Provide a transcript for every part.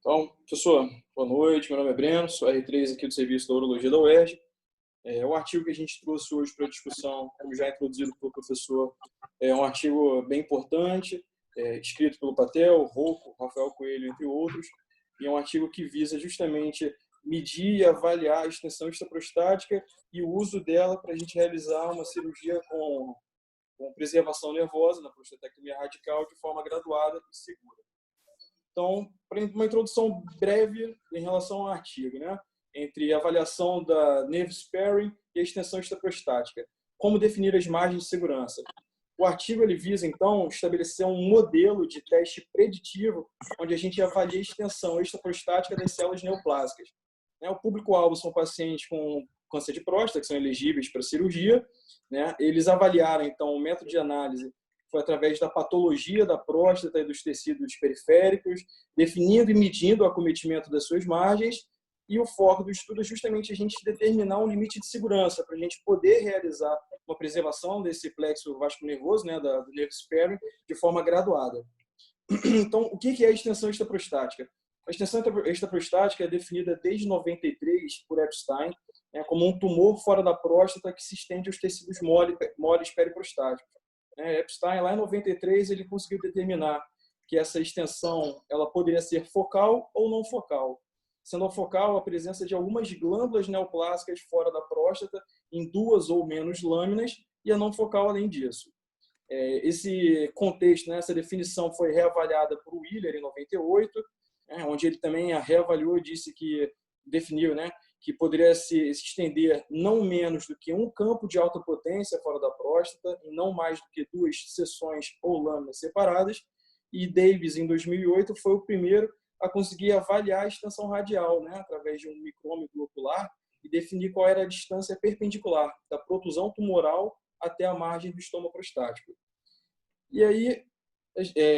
Então, professor, boa noite. Meu nome é Breno, sou R3 aqui do Serviço da Urologia da UERJ. O artigo que a gente trouxe hoje para discussão, como já introduzido pelo professor, é um artigo bem importante, escrito pelo Patel, Rocco, Rafael Coelho, entre outros, e é um artigo que visa justamente medir e avaliar a extensão extraprostática e o uso dela para a gente realizar uma cirurgia com preservação nervosa na prostatectomia radical de forma graduada e segura. Então, uma introdução breve em relação ao artigo, né? Entre a avaliação da nerve sparing e a extensão extraprostática. Como definir as margens de segurança? O artigo ele visa, então, estabelecer um modelo de teste preditivo onde a gente avalia a extensão extraprostática das células neoplásicas. O público-alvo são pacientes com câncer de próstata, que são elegíveis para cirurgia. Eles avaliaram, então, o método de análise foi através da patologia da próstata e dos tecidos periféricos, definindo e medindo o acometimento das suas margens, e o foco do estudo é justamente a gente determinar um limite de segurança para a gente poder realizar uma preservação desse plexo vasculonervoso, do nerve sparing, de forma graduada. Então, o que é a extensão extraprostática? A extensão extraprostática é definida desde 93 por Epstein como um tumor fora da próstata que se estende aos tecidos moles periprostáticos. Epstein, lá em 93, ele conseguiu determinar que essa extensão ela poderia ser focal ou não focal. Sendo a focal a presença de algumas glândulas neoplásicas fora da próstata, em 2 ou menos lâminas, e a não focal além disso. Esse contexto, essa definição foi reavaliada por Wheeler em 98, onde ele também a reavaliou e disse que definiu, que poderia se estender não menos do que um campo de alta potência fora da próstata e não mais do que 2 seções ou lâminas separadas. E Davis, em 2008, foi o primeiro a conseguir avaliar a extensão radial, através de um micrômetro ocular e definir qual era a distância perpendicular da protusão tumoral até a margem do estômago prostático. E aí,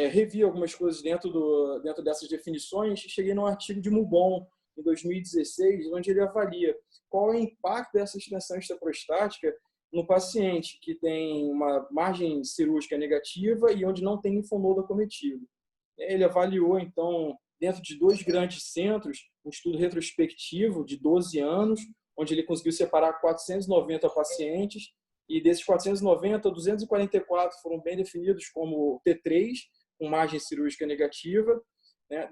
revi algumas coisas dentro dessas definições e cheguei num artigo de Mubon, em 2016, onde ele avalia qual é o impacto dessa extensão extraprostática no paciente que tem uma margem cirúrgica negativa e onde não tem linfonodo acometido. Ele avaliou, então, dentro de 2 grandes centros, um estudo retrospectivo de 12 anos, onde ele conseguiu separar 490 pacientes, e desses 490, 244 foram bem definidos como T3, com margem cirúrgica negativa.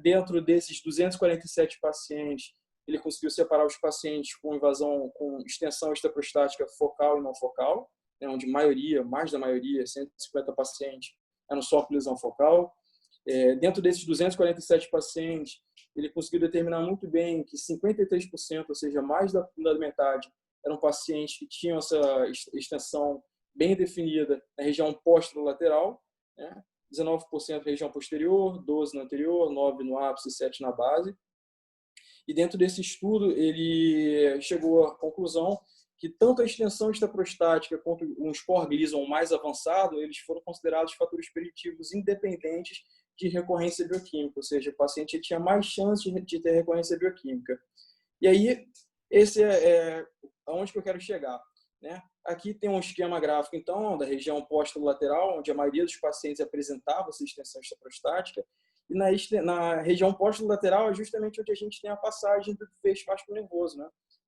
Dentro desses 247 pacientes, ele conseguiu separar os pacientes com invasão, com extensão extraprostática focal e não focal, onde mais da maioria, 150 pacientes, eram só com lesão focal. Dentro desses 247 pacientes, ele conseguiu determinar muito bem que 53%, ou seja, mais da metade, eram pacientes que tinham essa extensão bem definida na região posterolateral, 19% região posterior, 12% no anterior, 9% no ápice, 7% na base. E dentro desse estudo, ele chegou à conclusão que tanto a extensão extraprostática quanto um Spore Gleason mais avançado, eles foram considerados fatores preditivos independentes de recorrência bioquímica, ou seja, o paciente tinha mais chance de ter recorrência bioquímica. E aí, esse é aonde que eu quero chegar. Aqui tem um esquema gráfico, então, da região posterolateral, onde a maioria dos pacientes apresentava essa extensão extraprostática, e na região posterolateral é justamente onde a gente tem a passagem do feixe vasculonervoso.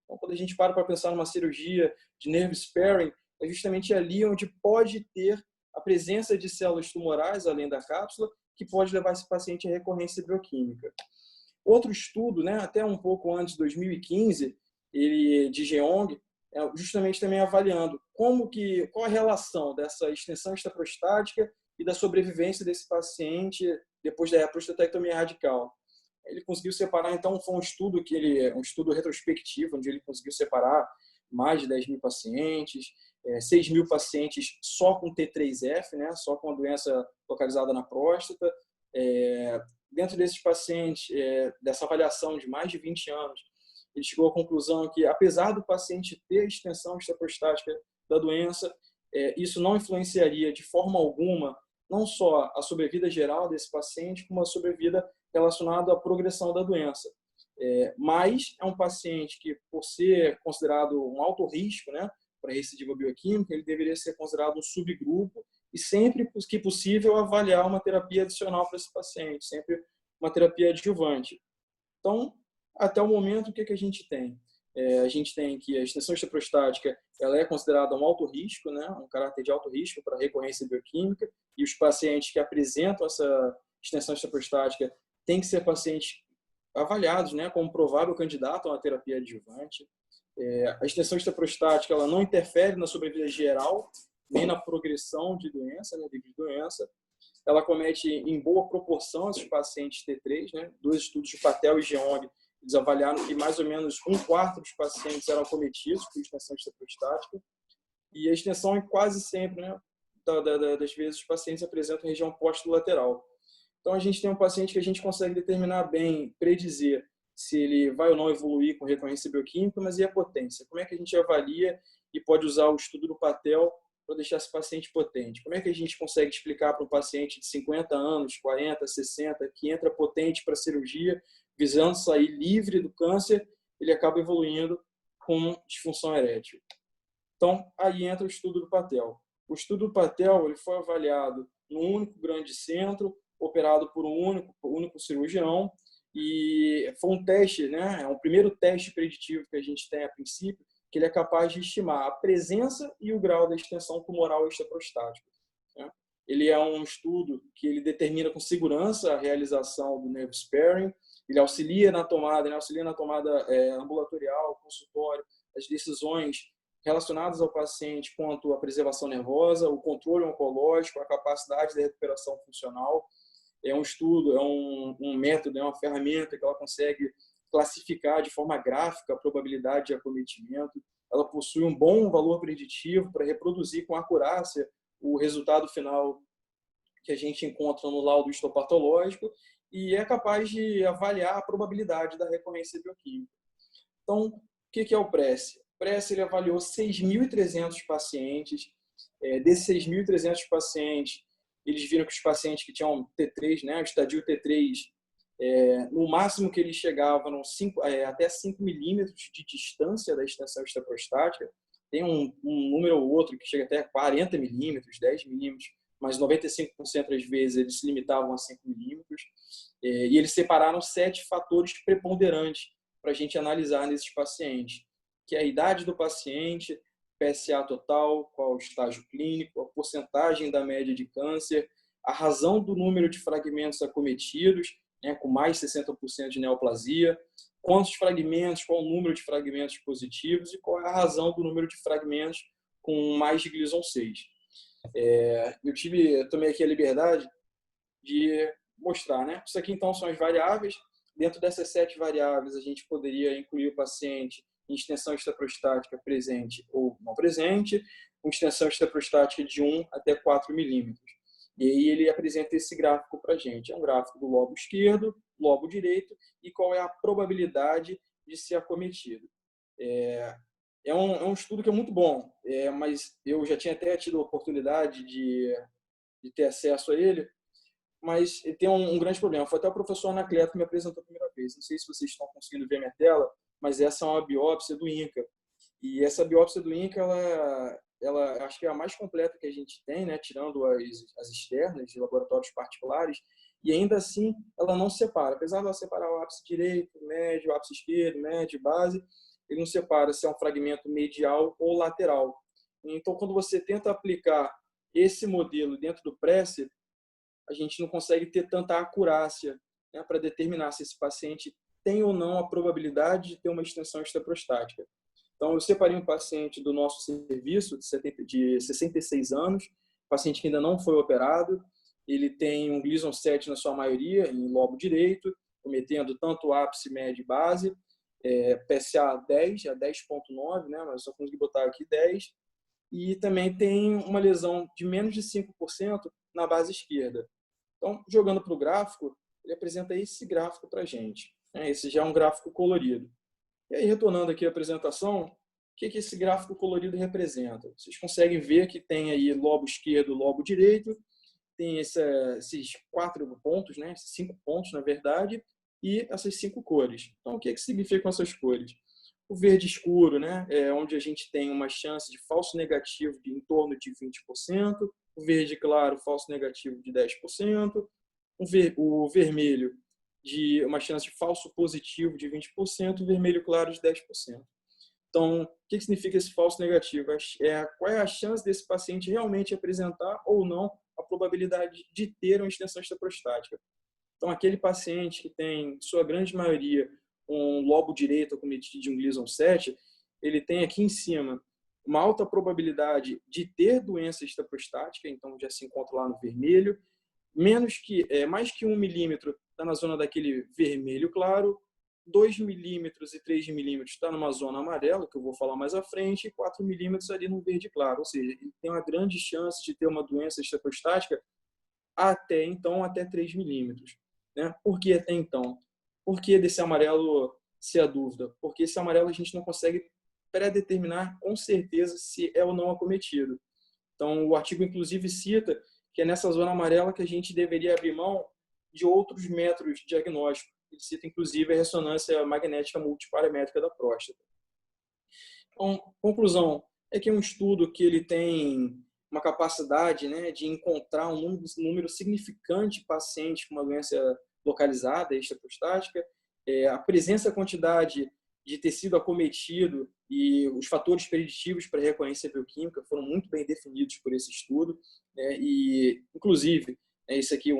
Então, quando a gente para pensar numa cirurgia de nerve sparing, é justamente ali onde pode ter a presença de células tumorais, além da cápsula, que pode levar esse paciente à recorrência bioquímica. Outro estudo, até um pouco antes de 2015, de Jeong, justamente também avaliando qual a relação dessa extensão extraprostática e da sobrevivência desse paciente depois da prostatectomia radical. Ele conseguiu separar, então, foi um estudo retrospectivo, onde ele conseguiu separar mais de 10.000 pacientes, 6.000 pacientes só com T3F, só com a doença localizada na próstata. Dentro desses pacientes, dessa avaliação de mais de 20 anos, ele chegou à conclusão que, apesar do paciente ter extensão extraprostática da doença, isso não influenciaria de forma alguma não só a sobrevida geral desse paciente, como a sobrevida relacionada à progressão da doença. Mas é um paciente que, por ser considerado um alto risco, para recidiva bioquímica, ele deveria ser considerado um subgrupo e sempre que possível avaliar uma terapia adicional para esse paciente, sempre uma terapia adjuvante. Então, até o momento, o que a gente tem? A gente tem que a extensão extraprostática ela é considerada um alto risco, né? Um caráter de alto risco para recorrência bioquímica, e os pacientes que apresentam essa extensão extraprostática têm que ser pacientes avaliados, né, como provável candidato a uma terapia adjuvante. A extensão extraprostática ela não interfere na sobrevida geral, nem na progressão de doença, né, de doença. Ela comete em boa proporção esses pacientes T3, né? Dois estudos de Patel e Jeong, eles avaliaram que mais ou menos 1/4 dos pacientes eram acometidos por extensão extraprostática, e a extensão é quase sempre, né, das vezes, os pacientes apresentam região posterolateral. Então, a gente tem um paciente que a gente consegue determinar bem, predizer se ele vai ou não evoluir com recorrência bioquímica, mas e a potência? Como é que a gente avalia e pode usar o estudo do Patel para deixar esse paciente potente? Como é que a gente consegue explicar para um paciente de 50 anos, 40, 60, que entra potente para a cirurgia, visando sair livre do câncer, ele acaba evoluindo com disfunção erétil? Então, aí entra o estudo do Patel. O estudo do Patel ele foi avaliado num único grande centro, operado por um único cirurgião, e foi um teste, né? É um primeiro teste preditivo que a gente tem a princípio, que ele é capaz de estimar a presença e o grau da extensão tumoral extraprostática, né? Ele é um estudo que ele determina com segurança a realização do nerve sparing, ele auxilia na tomada, ambulatorial, consultório, as decisões relacionadas ao paciente quanto à preservação nervosa, o controle oncológico, a capacidade de recuperação funcional. É um estudo, é um método, é uma ferramenta que ela consegue classificar de forma gráfica a probabilidade de acometimento. Ela possui um bom valor preditivo para reproduzir com acurácia o resultado final que a gente encontra no laudo histopatológico e é capaz de avaliar a probabilidade da recorrência bioquímica. Então, o que é o PRESS? O PRESS ele avaliou 6.300 pacientes. Desses 6.300 pacientes, eles viram que os pacientes que tinham T3, né, o estadio T3, no máximo que eles chegavam até 5 milímetros de distância da extensão extraprostática. Tem um número ou outro que chega até 40 milímetros, 10 milímetros, mas 95% das vezes eles se limitavam a 5 milímetros. E eles separaram 7 fatores preponderantes para a gente analisar nesses pacientes, que é a idade do paciente, PSA total, qual o estágio clínico, a porcentagem da média de câncer, a razão do número de fragmentos acometidos, né, com mais de 60% de neoplasia, quantos fragmentos, qual o número de fragmentos positivos e qual é a razão do número de fragmentos com mais de Gleason 6. Eu tomei aqui a liberdade de mostrar, né? Isso aqui, então, são as variáveis. Dentro dessas 7 variáveis, a gente poderia incluir o paciente em extensão extraprostática presente ou não presente, com extensão extraprostática de 1 até 4 milímetros. E aí ele apresenta esse gráfico para a gente. É um gráfico do lobo esquerdo, lobo direito, e qual é a probabilidade de ser acometido. É um estudo que é muito bom, mas eu já tinha até tido a oportunidade de ter acesso a ele, mas tem um grande problema. Foi até o professor Anacleto que me apresentou a primeira vez. Não sei se vocês estão conseguindo ver minha tela, mas essa é uma biópsia do INCA. E essa biópsia do INCA, ela acho que é a mais completa que a gente tem, né? Tirando as externas de laboratórios particulares. E ainda assim, ela não separa. Apesar de ela separar o ápice direito, médio, o ápice esquerdo, médio, base, ele não separa se é um fragmento medial ou lateral. Então, quando você tenta aplicar esse modelo dentro do PRESS, a gente não consegue ter tanta acurácia, né, para determinar se esse paciente tem ou não a probabilidade de ter uma extensão extraprostática. Então, eu separei um paciente do nosso serviço de 66 anos, paciente que ainda não foi operado, ele tem um Gleason 7 na sua maioria, em lobo direito, cometendo tanto ápice, médio e base, PSA 10, a 10,9, né, mas eu só consegui botar aqui 10, e também tem uma lesão de menos de 5% na base esquerda. Então, jogando para o gráfico, ele apresenta esse gráfico para a gente. Esse já é um gráfico colorido. E aí, retornando aqui à apresentação, o que esse gráfico colorido representa? Vocês conseguem ver que tem aí lobo esquerdo, lobo direito, tem esses 4 pontos, né? Esses 5 pontos, na verdade, e essas 5 cores. Então, o que significam essas cores? O verde escuro, né, é onde a gente tem uma chance de falso negativo de em torno de 20%, o verde claro, falso negativo de 10%, o vermelho de uma chance de falso positivo de 20% e vermelho claro de 10%. Então, o que significa esse falso negativo? Qual é a chance desse paciente realmente apresentar ou não a probabilidade de ter uma extensão extraprostática? Então, aquele paciente que tem, em sua grande maioria, um lobo direito acometido de um Gleason 7, ele tem aqui em cima uma alta probabilidade de ter doença extraprostática, então já se encontra lá no vermelho, mais que 1 milímetro está na zona daquele vermelho claro, 2 milímetros e 3 milímetros está numa zona amarela, que eu vou falar mais à frente, e 4 milímetros ali no verde claro, ou seja, ele tem uma grande chance de ter uma doença extraprostática até 3 milímetros. Né? Por que até então? Por que desse amarelo, se a dúvida? Porque esse amarelo a gente não consegue pré-determinar com certeza se é ou não acometido. Então, o artigo, inclusive, cita que é nessa zona amarela que a gente deveria abrir mão de outros métodos de diagnóstico. Ele cita, inclusive, a ressonância magnética multiparamétrica da próstata. Então, conclusão, é que é um estudo que ele tem uma capacidade, né, de encontrar um número significante de pacientes com uma doença localizada, extraprostática, a presença, a quantidade de tecido acometido e os fatores preditivos para a recorrência bioquímica foram muito bem definidos por esse estudo, né, e, inclusive, isso aqui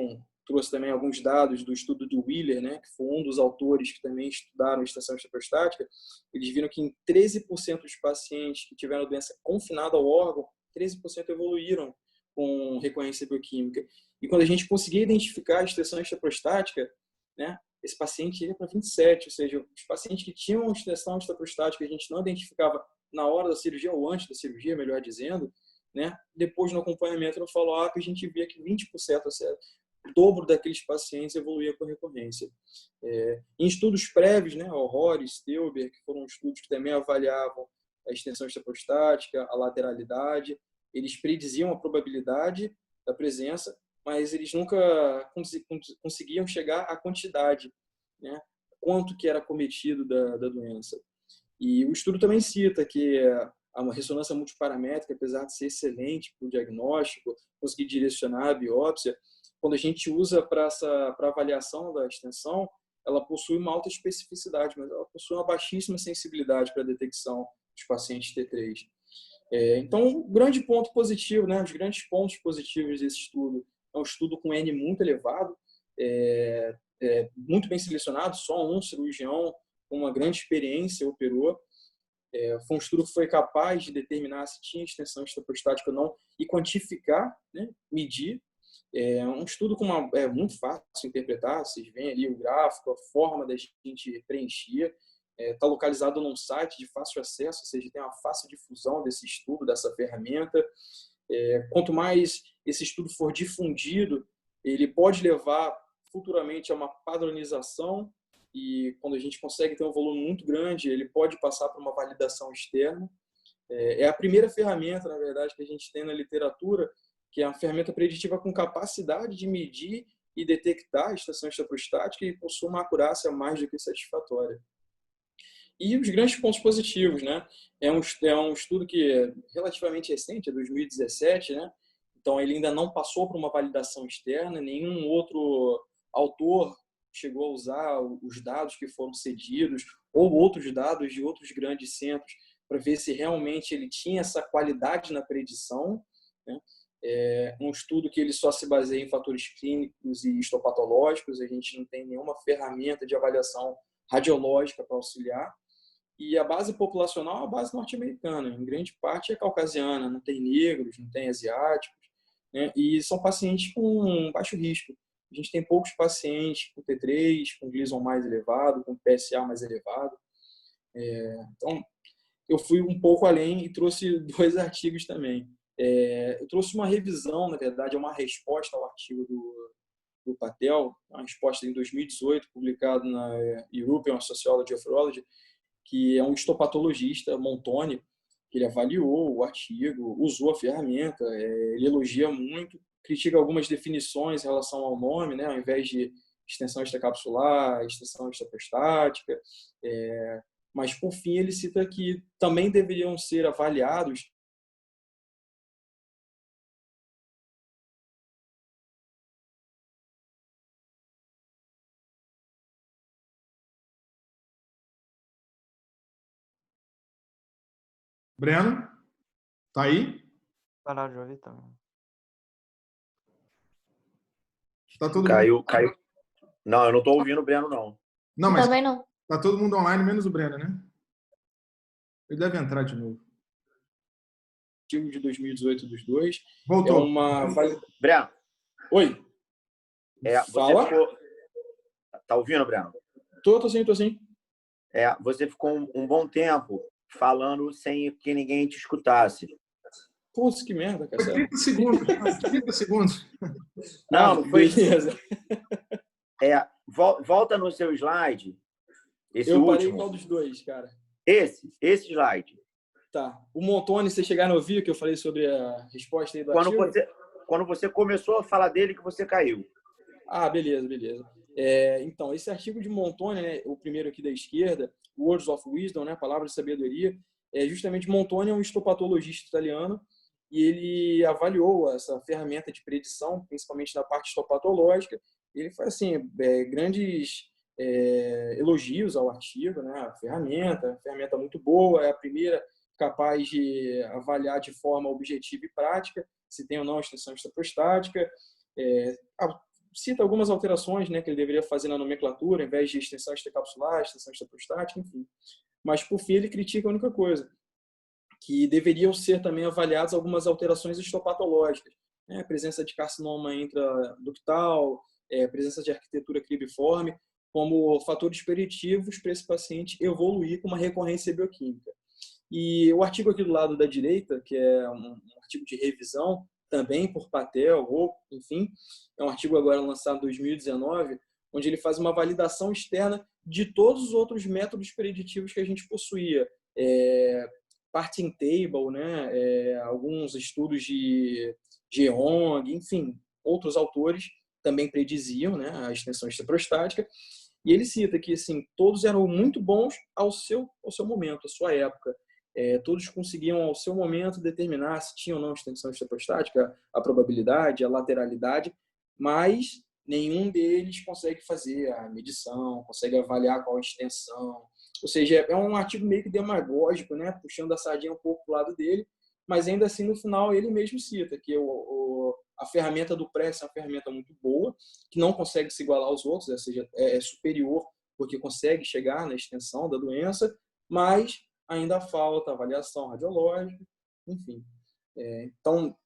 trouxe também alguns dados do estudo do Wheeler, né, que foi um dos autores que também estudaram a extensão extraprostática. Eles viram que em 13% dos pacientes que tiveram doença confinada ao órgão, 13% evoluíram com recorrência bioquímica. E quando a gente conseguia identificar a extensão extraprostática, né, esse paciente ia para 27%, ou seja, os pacientes que tinham extensão extraprostática, a gente não identificava na hora da cirurgia, ou antes da cirurgia, melhor dizendo, né, depois no acompanhamento, no follow-up, a gente via que 20%, ou seja, o dobro daqueles pacientes evoluía com recorrência. Em estudos prévios, né, Horrores, Steuber, que foram estudos que também avaliavam a extensão extraprostática, a lateralidade, eles prediziam a probabilidade da presença, mas eles nunca conseguiam chegar à quantidade, né, quanto que era cometido da doença. E o estudo também cita que a ressonância multiparamétrica, apesar de ser excelente para o diagnóstico, conseguir direcionar a biópsia, quando a gente usa para avaliação da extensão, ela possui uma alta especificidade, mas ela possui uma baixíssima sensibilidade para a detecção dos pacientes T3. Então, um grande ponto positivo, né, os grandes pontos positivos desse estudo é um estudo com N muito elevado, muito bem selecionado, só um cirurgião com uma grande experiência operou. Foi um estudo que foi capaz de determinar se tinha extensão extraprostática ou não e quantificar, né, medir. Um estudo muito fácil de interpretar, vocês veem ali o gráfico, a forma da gente preencher, está localizado num site de fácil acesso, ou seja, tem uma fácil difusão desse estudo, dessa ferramenta. Quanto mais esse estudo for difundido, ele pode levar futuramente a uma padronização e quando a gente consegue ter um volume muito grande, ele pode passar por uma validação externa. É a primeira ferramenta, na verdade, que a gente tem na literatura, que é uma ferramenta preditiva com capacidade de medir e detectar a extensão extraprostática e possui uma acurácia mais do que satisfatória. E os grandes pontos positivos, né? É um estudo que é relativamente recente, é 2017, né? Então ele ainda não passou por uma validação externa, nenhum outro autor chegou a usar os dados que foram cedidos ou outros dados de outros grandes centros para ver se realmente ele tinha essa qualidade na predição, né? Um estudo que ele só se baseia em fatores clínicos e histopatológicos, a gente não tem nenhuma ferramenta de avaliação radiológica para auxiliar. E a base populacional é a base norte-americana, em grande parte é caucasiana, não tem negros, não tem asiáticos, né? E são pacientes com baixo risco. A gente tem poucos pacientes com T3, com Gleason mais elevado, com PSA mais elevado. Então, eu fui um pouco além e trouxe dois artigos também. Eu trouxe uma revisão, na verdade, é uma resposta ao artigo do Patel, uma resposta em 2018, publicado na European Sociology of Urology, que é um histopatologista, Montoni, que ele avaliou o artigo, usou a ferramenta, ele elogia muito, critica algumas definições em relação ao nome, né, ao invés de extensão extracapsular, extensão extraprostática, mas, por fim, ele cita que também deveriam ser avaliados Breno, tá aí? Parar de ouvir também. Tá todo Caiu, mundo... caiu. Não, eu não tô ouvindo o Breno, não. Não, mas Também não. tá todo mundo online, menos o Breno, né? Ele deve entrar de novo. Artigo de 2018 dos dois. Voltou. É uma... Breno. Oi. Fala. Tá ouvindo, Breno? Tô sim. Você ficou um bom tempo falando sem que ninguém te escutasse. Putz, que merda, cara. 30 segundos. 30 segundos. Não foi. Beleza. Volta no seu slide. Esse eu parei último. qual dos dois, cara? Esse slide. Tá. O Montoni, vocês chegaram a ouvir que eu falei sobre a resposta aí do artigo? Quando você começou a falar dele, que você caiu. Ah, beleza. Então, esse artigo de Montoni, né, o primeiro aqui da esquerda, Words of Wisdom, né, Palavras de Sabedoria, justamente Montoni é um histopatologista italiano e ele avaliou essa ferramenta de predição, principalmente na parte histopatológica. Ele faz assim, grandes elogios ao artigo, né, a ferramenta muito boa, é a primeira capaz de avaliar de forma objetiva e prática se tem ou não extensão extraprostática. Cita algumas alterações, né, que ele deveria fazer na nomenclatura, em vez de extensão extracapsular, extensão extraprostática, enfim. Mas, por fim, ele critica a única coisa, que deveriam ser também avaliadas algumas alterações histopatológicas, né, a presença de carcinoma intraductal, presença de arquitetura cribiforme, como fatores preditivos para esse paciente evoluir com uma recorrência bioquímica. E o artigo aqui do lado da direita, que é um artigo de revisão, também por Patel, enfim, é um artigo agora lançado em 2019, onde ele faz uma validação externa de todos os outros métodos preditivos que a gente possuía. Parting Table, né? Alguns estudos de Jeong, enfim, outros autores também prediziam, né, a extensão extraprostática. E ele cita que assim, todos eram muito bons ao seu momento, à sua época. Todos conseguiam, ao seu momento, determinar se tinha ou não extensão extraprostática, a probabilidade, a lateralidade, mas nenhum deles consegue fazer a medição, consegue avaliar qual a extensão. Ou seja, é um artigo meio que demagógico, né? Puxando a sardinha um pouco para o lado dele, mas ainda assim, no final, ele mesmo cita que a ferramenta do PRESS é uma ferramenta muito boa, que não consegue se igualar aos outros, ou seja, é superior porque consegue chegar na extensão da doença, mas ainda falta avaliação radiológica, enfim. Então,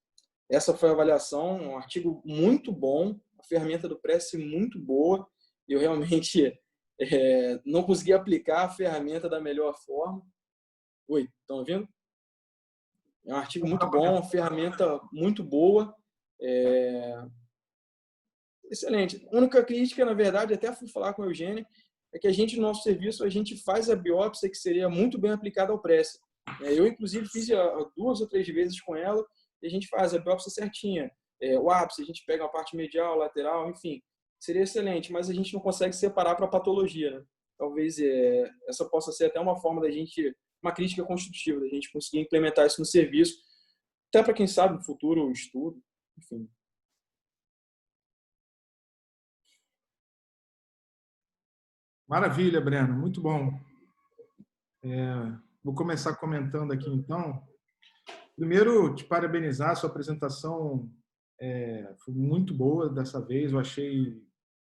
essa foi a avaliação, um artigo muito bom, a ferramenta do PRESS muito boa, e eu realmente não consegui aplicar a ferramenta da melhor forma. Oi, estão ouvindo? É um artigo muito bom, uma ferramenta muito boa, excelente. A única crítica, na verdade, até fui falar com a Eugênia, é que a gente, no nosso serviço, a gente faz a biópsia que seria muito bem aplicada ao PRESS. Eu, inclusive, fiz 2 ou 3 vezes com ela e a gente faz a biópsia certinha. O ápice, a gente pega a parte medial, lateral, enfim. Seria excelente, mas a gente não consegue separar para patologia, né? Talvez essa possa ser até uma forma da gente, uma crítica construtiva, da gente conseguir implementar isso no serviço, até para quem sabe no futuro, o estudo, enfim. Maravilha, Breno, muito bom. Vou começar comentando aqui, então. Primeiro, te parabenizar, a sua apresentação foi muito boa dessa vez. Eu achei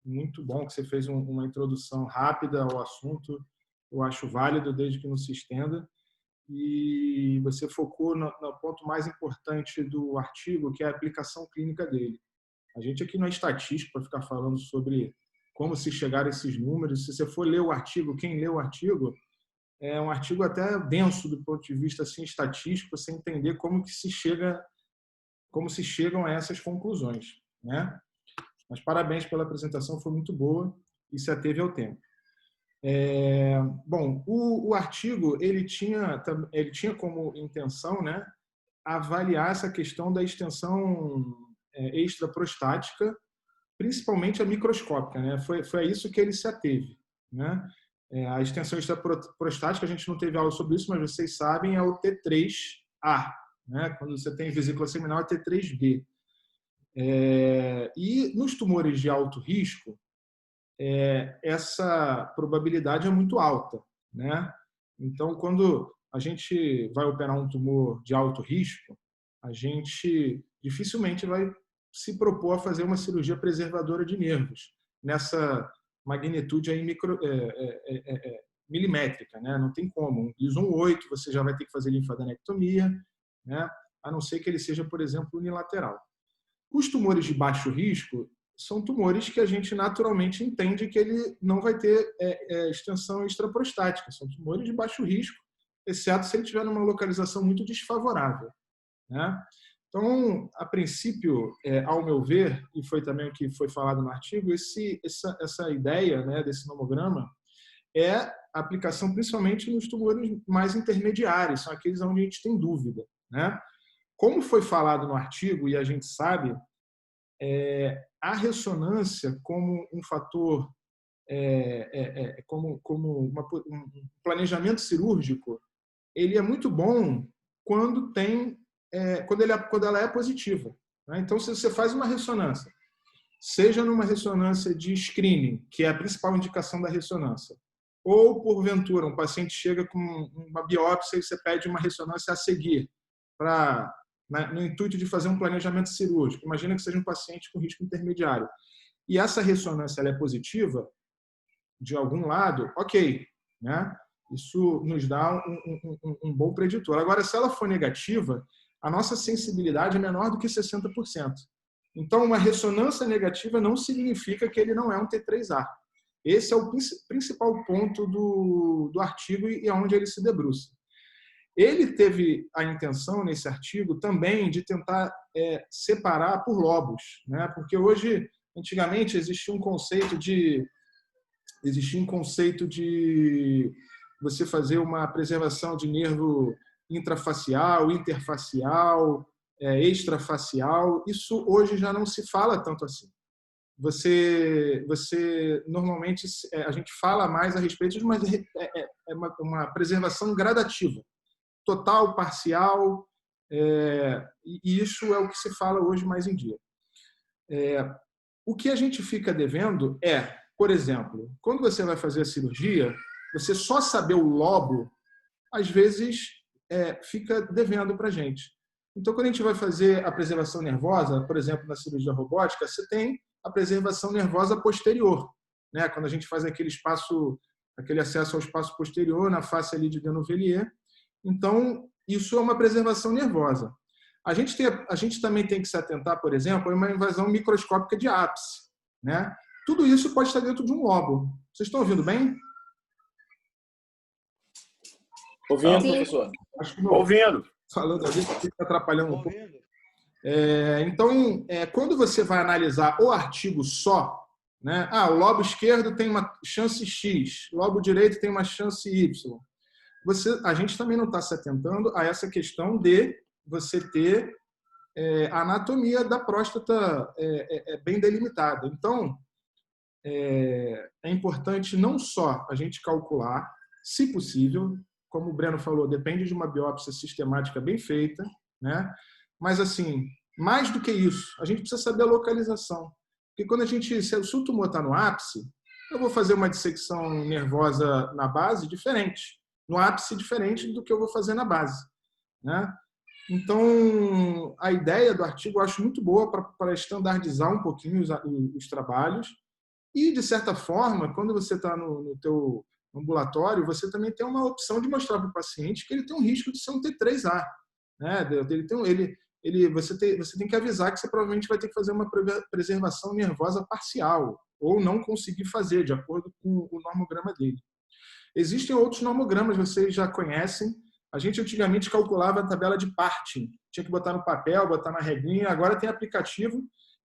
muito bom que você fez uma introdução rápida ao assunto. Eu acho válido, desde que não se estenda. E você focou no ponto mais importante do artigo, que é a aplicação clínica dele. A gente aqui não é estatístico para ficar falando sobre como se chegar a esses números. Se você for ler o artigo, quem lê o artigo, é um artigo até denso do ponto de vista assim, estatístico, para você entender como se chegam a essas conclusões, né? Mas parabéns pela apresentação, foi muito boa e se ateve ao tempo. Bom, o artigo ele tinha como intenção, né, avaliar essa questão da extensão extraprostática, principalmente a microscópica, né? Foi a isso que ele se ateve, né? A extensão extraprostática, a gente não teve aula sobre isso, mas vocês sabem, é o T3A, né? Quando você tem vesícula seminal, é T3B. E nos tumores de alto risco, essa probabilidade é muito alta, né? Então, quando a gente vai operar um tumor de alto risco, a gente dificilmente vai se propor a fazer uma cirurgia preservadora de nervos, nessa magnitude aí milimétrica, né? Não tem como. Um Gleason 8, você já vai ter que fazer linfadenectomia, né? A não ser que ele seja, por exemplo, unilateral. Os tumores de baixo risco são tumores que a gente naturalmente entende que ele não vai ter extensão extraprostática. São tumores de baixo risco, exceto se ele tiver numa localização muito desfavorável, né? Então, a princípio, ao meu ver, e foi também o que foi falado no artigo, essa ideia, né, desse nomograma é a aplicação principalmente nos tumores mais intermediários, são aqueles onde a gente tem dúvida, né? Como foi falado no artigo, e a gente sabe, a ressonância como um fator, como um planejamento cirúrgico, ele é muito bom quando ela é positiva, né? Então, se você faz uma ressonância, seja numa ressonância de screening, que é a principal indicação da ressonância, ou, porventura, um paciente chega com uma biópsia e você pede uma ressonância a seguir, no intuito de fazer um planejamento cirúrgico. Imagina que seja um paciente com risco intermediário. E essa ressonância ela é positiva, de algum lado, ok, né? Isso nos dá um bom preditor. Agora, se ela for negativa, a nossa sensibilidade é menor do que 60%. Então, uma ressonância negativa não significa que ele não é um T3A. Esse é o principal ponto do artigo e aonde ele se debruça. Ele teve a intenção, nesse artigo, também de tentar separar por lobos, né? Porque hoje, antigamente, existia um conceito de você fazer uma preservação de nervo intrafacial, interfacial, extrafacial. Isso hoje já não se fala tanto assim. Normalmente, a gente fala mais a respeito de uma preservação gradativa, total, parcial, e isso é o que se fala hoje mais em dia. O que a gente fica devendo por exemplo, quando você vai fazer a cirurgia, você só saber o lobo, às vezes, fica devendo para a gente. Então, quando a gente vai fazer a preservação nervosa, por exemplo, na cirurgia robótica, você tem a preservação nervosa posterior, né? Quando a gente faz aquele acesso ao espaço posterior, na face ali de Deneuvilliers. Então, isso é uma preservação nervosa. A gente também tem que se atentar, por exemplo, a uma invasão microscópica de ápice, né? Tudo isso pode estar dentro de um lobo. Vocês estão ouvindo bem? Ouvindo, professor? Acho que Ouvindo. Falando ali, está atrapalhando um pouco. Então, quando você vai analisar o artigo só, né? O lobo esquerdo tem uma chance X, o lobo direito tem uma chance Y. A gente também não está se atentando a essa questão de você ter a anatomia da próstata bem delimitada. Então, é importante não só a gente calcular, se possível, como o Breno falou, depende de uma biópsia sistemática bem feita, né? Mas, assim, mais do que isso, a gente precisa saber a localização. Porque se o tumor está no ápice, eu vou fazer uma dissecção nervosa na base diferente, no ápice diferente do que eu vou fazer na base, né? Então, a ideia do artigo eu acho muito boa para estandardizar um pouquinho os trabalhos e, de certa forma, quando você está no teu ambulatório, você também tem uma opção de mostrar para o paciente que ele tem um risco de ser um T3A, né? Você tem que avisar que você provavelmente vai ter que fazer uma preservação nervosa parcial ou não conseguir fazer, de acordo com o normograma dele. Existem outros normogramas, vocês já conhecem. A gente antigamente calculava a tabela de Parting. Tinha que botar no papel, botar na regrinha. Agora tem aplicativo.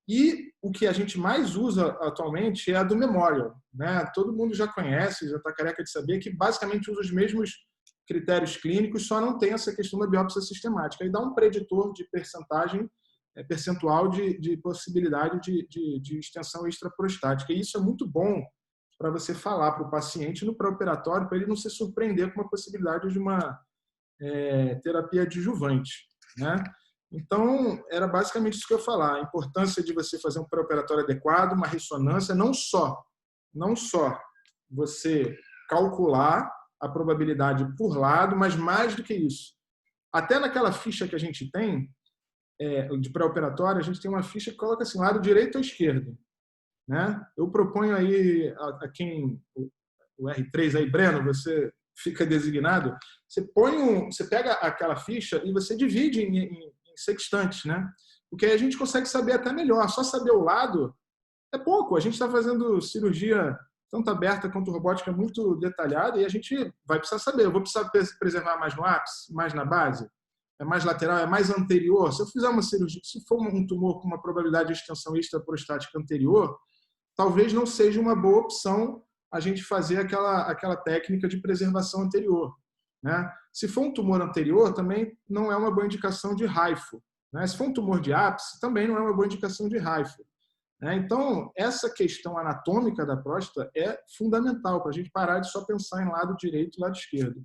E o que a gente mais usa atualmente é a do Memorial, né? Todo mundo já conhece, já está careca de saber que basicamente usa os mesmos critérios clínicos, só não tem essa questão da biópsia sistemática. E dá um preditor de percentual de possibilidade de extensão extraprostática. E isso é muito bom para você falar para o paciente no pré-operatório, para ele não se surpreender com uma possibilidade de uma terapia adjuvante, né? Então, era basicamente isso que eu ia falar. A importância de você fazer um pré-operatório adequado, uma ressonância, não só você calcular a probabilidade por lado, mas mais do que isso. Até naquela ficha que a gente tem, de pré-operatório, a gente tem uma ficha que coloca assim, lado direito ou esquerdo. Né? Eu proponho aí a quem, o R3 aí, Breno, você fica designado, você pega aquela ficha e você divide em sextantes, né? Porque aí a gente consegue saber até melhor. Só saber o lado é pouco. A gente está fazendo cirurgia tanto aberta quanto robótica muito detalhada e a gente vai precisar saber. Eu vou precisar preservar mais no ápice, mais na base? É mais lateral? É mais anterior? Se eu fizer uma cirurgia, se for um tumor com uma probabilidade de extensão extraprostática anterior, talvez não seja uma boa opção a gente fazer aquela técnica de preservação anterior. Né? Se for um tumor anterior, também não é uma boa indicação de HIFO. Né? Se for um tumor de ápice, também não é uma boa indicação de HIFO. Né? Então, essa questão anatômica da próstata é fundamental para a gente parar de só pensar em lado direito e lado esquerdo.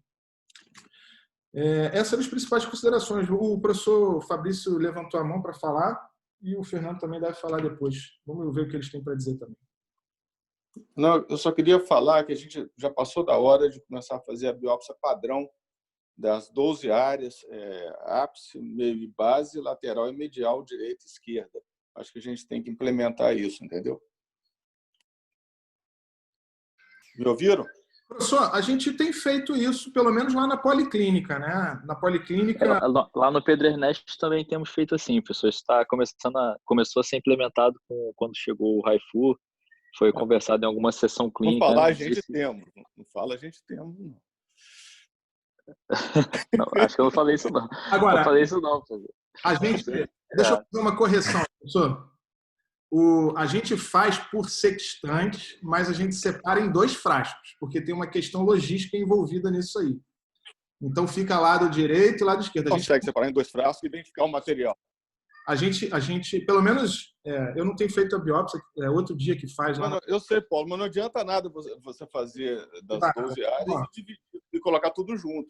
Essas são as principais considerações. O professor Fabrício levantou a mão para falar e o Fernando também deve falar depois. Vamos ver o que eles têm para dizer também. Não, eu só queria falar que a gente já passou da hora de começar a fazer a biópsia padrão das 12 áreas, ápice, meio e base, lateral e medial, direita e esquerda. Acho que a gente tem que implementar isso, entendeu? Me ouviram? Professor, a gente tem feito isso, pelo menos lá na Policlínica, né? Na Policlínica... Lá no Pedro Ernesto também temos feito assim, professor. Está começou a ser implementado quando chegou o RAIFU, foi conversado em alguma sessão clínica. Não falar a gente temos. Não fala a gente temos, não. Não, acho que eu não falei isso, não. Agora, não falei isso, não, professor. Deixa eu fazer uma correção, professor. A gente faz por sextante, mas a gente separa em 2 frascos, porque tem uma questão logística envolvida nisso aí. Então, fica lado direito e lado esquerdo. A gente consegue separar em 2 frascos e identificar o material. A gente pelo menos, eu não tenho feito a biópsia, é outro dia que faz. Lá. Eu sei, Paulo, mas não adianta nada você fazer das 12 áreas e dividir e colocar tudo junto.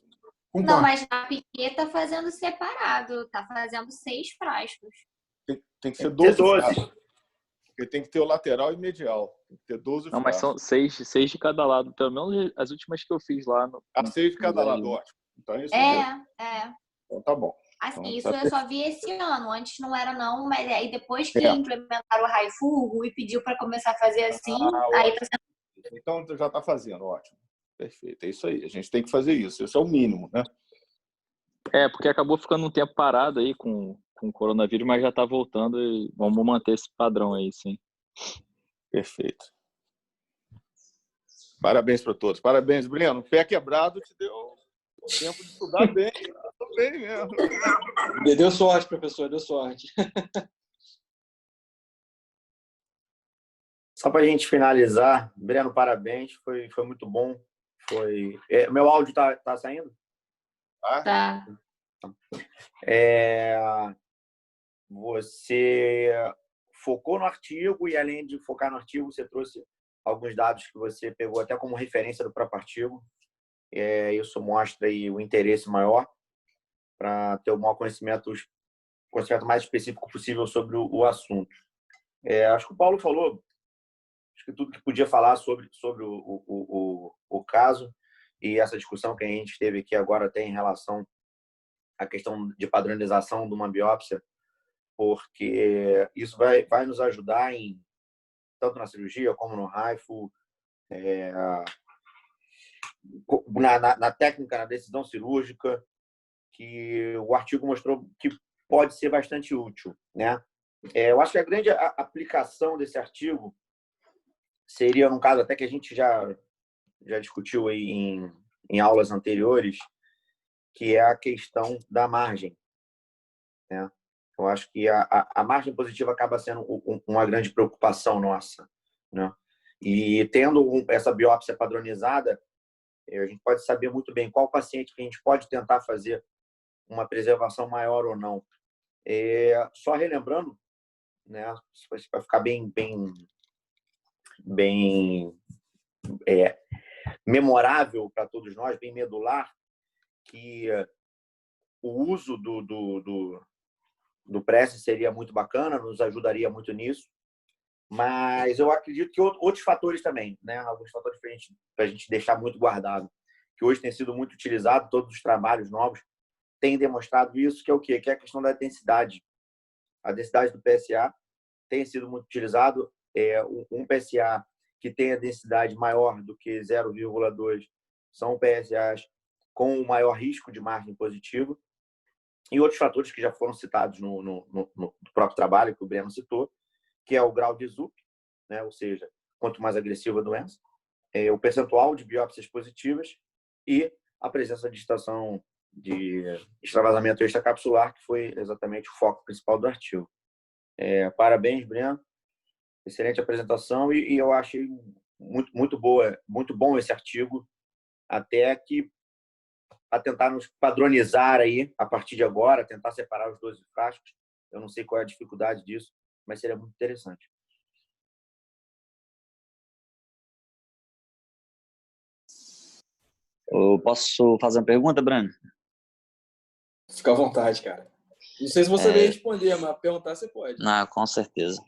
Concordo. Não, mas a Piquet está fazendo separado, está fazendo 6 frascos. Tem que ser 12 frascos. Porque tem que ter o lateral e medial. Tem que ter 12 Não, frascos. mas são 6 de cada lado. Pelo menos as últimas que eu fiz lá. 6 de cada lado, ótimo. Então é isso mesmo. Então tá bom. Assim, então, isso eu só vi esse ano. Antes não era, não. Mas aí depois que implementaram o RAIFU, o Rui pediu para começar a fazer assim. Aí tá sendo... Então já está fazendo, ótimo. Perfeito, é isso aí. A gente tem que fazer isso. Esse é o mínimo, né? Porque acabou ficando um tempo parado aí com o coronavírus, mas já está voltando e vamos manter esse padrão aí, sim. Perfeito. Parabéns para todos. Parabéns, Breno. Pé quebrado te deu tempo de estudar bem. Estou bem mesmo. Deu sorte, professor, deu sorte. Só para a gente finalizar, Breno, parabéns. Foi muito bom. Meu áudio tá saindo? Tá. Você focou no artigo e, além de focar no artigo, você trouxe alguns dados que você pegou até como referência do próprio artigo. Isso mostra aí o interesse maior para ter o maior conhecimento mais específico possível sobre o assunto. Acho que o Paulo falou tudo que podia falar sobre o caso e essa discussão que a gente teve aqui agora até em relação à questão de padronização de uma biópsia, porque isso vai nos ajudar tanto na cirurgia como no RAIFU, na técnica, na decisão cirúrgica, que o artigo mostrou que pode ser bastante útil, né? Eu acho que a grande aplicação desse artigo seria, num caso até que a gente já discutiu aí em aulas anteriores, que é a questão da margem, né? Eu acho que a margem positiva acaba sendo uma grande preocupação nossa, né? E tendo essa biópsia padronizada, a gente pode saber muito bem qual paciente que a gente pode tentar fazer uma preservação maior ou não. Só relembrando, né, para ficar bem memorável para todos nós, bem medular, que o uso do Prece seria muito bacana, nos ajudaria muito nisso, mas eu acredito que outros fatores também, né? Alguns fatores para a gente deixar muito guardado. que hoje tem sido muito utilizado, todos os trabalhos novos têm demonstrado isso, que é o quê? Que é a questão da densidade. A densidade do PSA tem sido muito utilizado. Um PSA que tem a densidade maior do que 0,2 são PSAs com o maior risco de margem positiva. E outros fatores que já foram citados no próprio trabalho, que o Breno citou, que é o grau de ZUP, né? Ou seja, quanto mais agressiva a doença, o percentual de biópsias positivas e a presença de estação de extravasamento extracapsular, que foi exatamente o foco principal do artigo. Parabéns, Breno. Excelente apresentação e eu achei muito bom esse artigo, até que para tentar nos padronizar aí a partir de agora, tentar separar os 12 frascos. Eu não sei qual é a dificuldade disso, mas seria muito interessante. Eu posso fazer uma pergunta, Breno? Fica à vontade, cara. Não sei se você vai responder, mas perguntar você pode. Não, com certeza.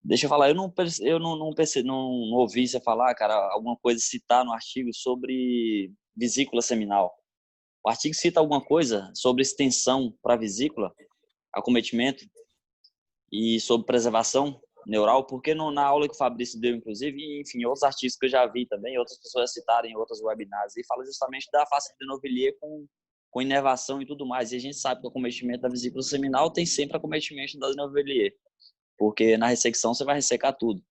Deixa eu falar, eu não ouvi você falar, cara, alguma coisa citar no artigo sobre vesícula seminal. O artigo cita alguma coisa sobre extensão para vesícula, acometimento e sobre preservação neural, porque na aula que o Fabrício deu, inclusive, e, enfim, outros artigos que eu já vi também, outras pessoas citarem em outros webinars, e fala justamente da face de Novillier com inervação e tudo mais. E a gente sabe que o acometimento da vesícula seminal tem sempre acometimento da Novillier, porque na ressecção você vai ressecar tudo.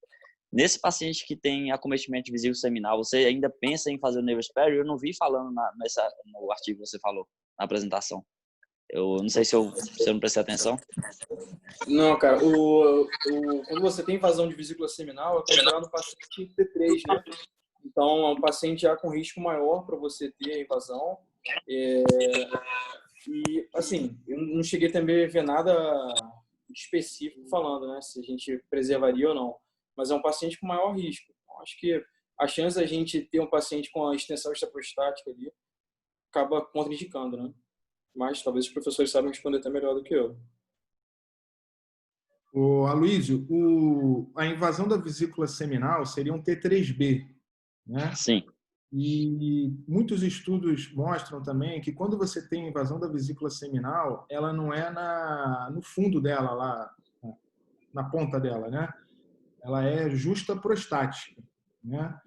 Nesse paciente que tem acometimento de vesícula seminal, você ainda pensa em fazer o Navel Sparing? Eu não vi falando no artigo que você falou, na apresentação. Eu não sei se eu não prestei atenção. Não, cara. Quando você tem invasão de vesícula seminal, é considerado um paciente T3, né? Então, é um paciente já com risco maior para você ter a invasão. E, assim, eu não cheguei também a ver nada específico falando, né? Se a gente preservaria ou não. Mas é um paciente com maior risco. Então, acho que a chance da gente ter um paciente com a extensão extraprostática ali acaba contraindicando, né? Mas talvez os professores saibam responder até melhor do que eu. Aloysio, a invasão da vesícula seminal seria um T3B, né? Sim. E muitos estudos mostram também que quando você tem invasão da vesícula seminal, ela não é no fundo dela, lá na ponta dela, né? Ela é justa prostática, né?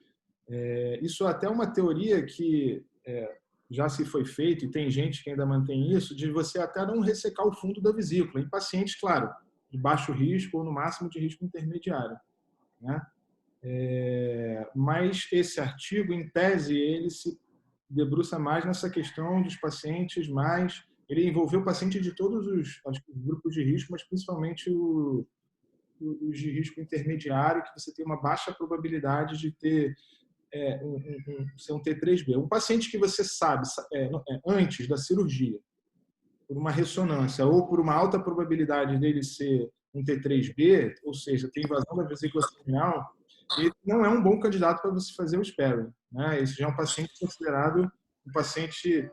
Isso até é uma teoria que já se foi feito, e tem gente que ainda mantém isso, de você até não ressecar o fundo da vesícula, em pacientes, claro, de baixo risco ou no máximo de risco intermediário, né? Mas esse artigo, em tese, ele se debruça mais nessa questão dos pacientes mais... Ele envolveu pacientes de todos os grupos de risco, mas principalmente os de risco intermediário, que você tem uma baixa probabilidade de ter ser um T3B. Um paciente que você sabe antes da cirurgia, por uma ressonância ou por uma alta probabilidade dele ser um T3B, ou seja, tem invasão da vesícula seminal, ele não é um bom candidato para você fazer o sparing, né? Esse já é um paciente considerado um paciente